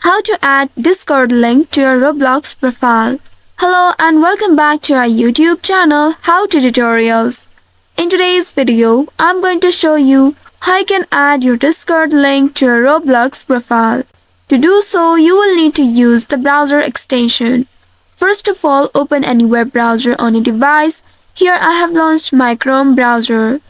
How to add Discord link to your Roblox profile. Hello and welcome back to our YouTube channel How to Tutorials. In today's video, I'm going to show you how you can add your Discord link to your Roblox profile. To do so, you will need to use the browser extension. First of all, open any web browser on your device. Here I have launched my Chrome browser.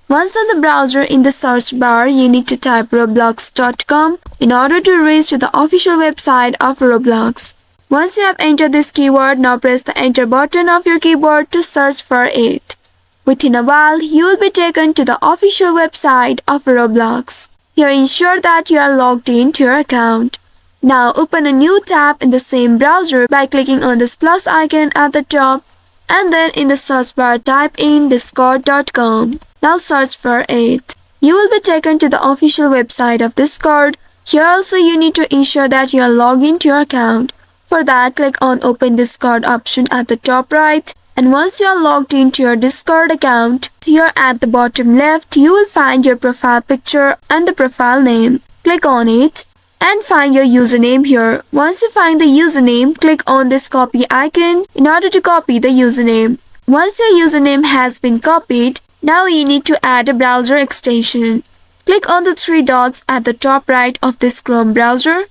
Once on the browser, in the search bar, you need to type roblox.com in order to reach to the official website of Roblox. Once you have entered this keyword, now press the enter button of your keyboard to search for it. Within a while, you will be taken to the official website of Roblox. Here ensure that you are logged in to your account. Now open a new tab in the same browser by clicking on this plus icon at the top, and then in the search bar type in discord.com. Now search for it. You will be taken to the official website of Discord. Here also you need to ensure that you are logged into your account. For that, click on Open Discord option at the top right. And once you are logged into your Discord account, here at the bottom left, you will find your profile picture and the profile name. Click on it and find your username here. Once you find the username, click on this copy icon in order to copy the username. Once your username has been copied, now you need to add a browser extension. Click on the three dots at the top right of this Chrome browser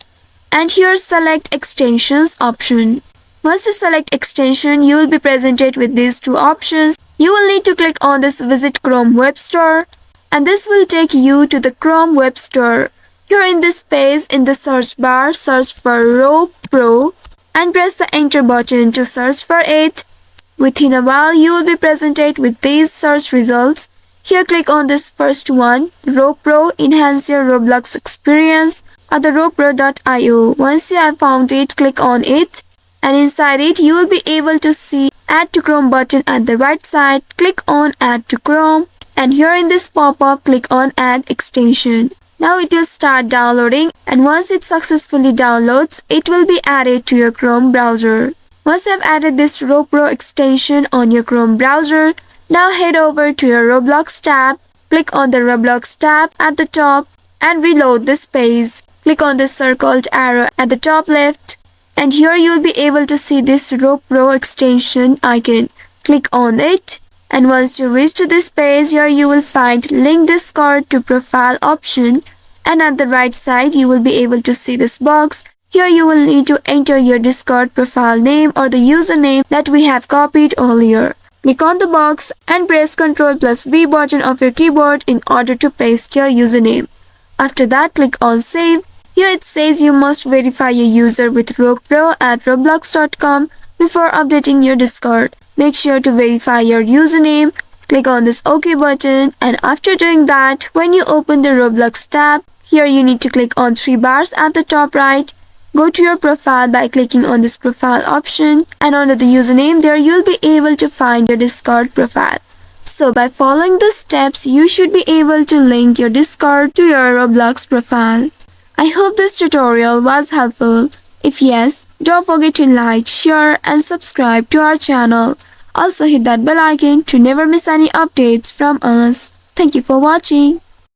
and here select extensions option. Once you select extension, you will be presented with these two options. You will need to click on this visit Chrome web store and this will take you to the Chrome web store. Here in this page, in the search bar, search for Row Pro and press the enter button to search for it. Within a while, you will be presented with these search results. Here click on this first one, Row Pro Enhance Your Roblox Experience or the rowpro.io. Once you have found it, click on it and inside it you will be able to see Add to Chrome button at the right side. Click on Add to Chrome and here in this pop-up, click on Add Extension. Now it will start downloading and once it successfully downloads, it will be added to your Chrome browser. Once you have added this Row Pro extension on your Chrome browser, now head over to your Roblox tab. Click on the Roblox tab at the top and reload this page. Click on this circled arrow at the top left and here you will be able to see this Row Pro extension icon. Click on it and once you reach to this page, here you will find Link Discord to Profile option and at the right side you will be able to see this box. Here you will need to enter your Discord profile name or the username that we have copied earlier. Click on the box and press Ctrl+V button of your keyboard in order to paste your username. After that, click on Save. Here it says you must verify your user with RowPro at roblox.com before updating your Discord. Make sure to verify your username. Click on this OK button and after doing that, when you open the Roblox tab, here you need to click on three bars at the top right. Go to your profile by clicking on this profile option and under the username there you'll be able to find your Discord profile. So by following the steps, you should be able to link your Discord to your Roblox profile. I hope this tutorial was helpful. If yes, don't forget to like, share and subscribe to our channel. Also hit that bell icon to never miss any updates from us. Thank you for watching.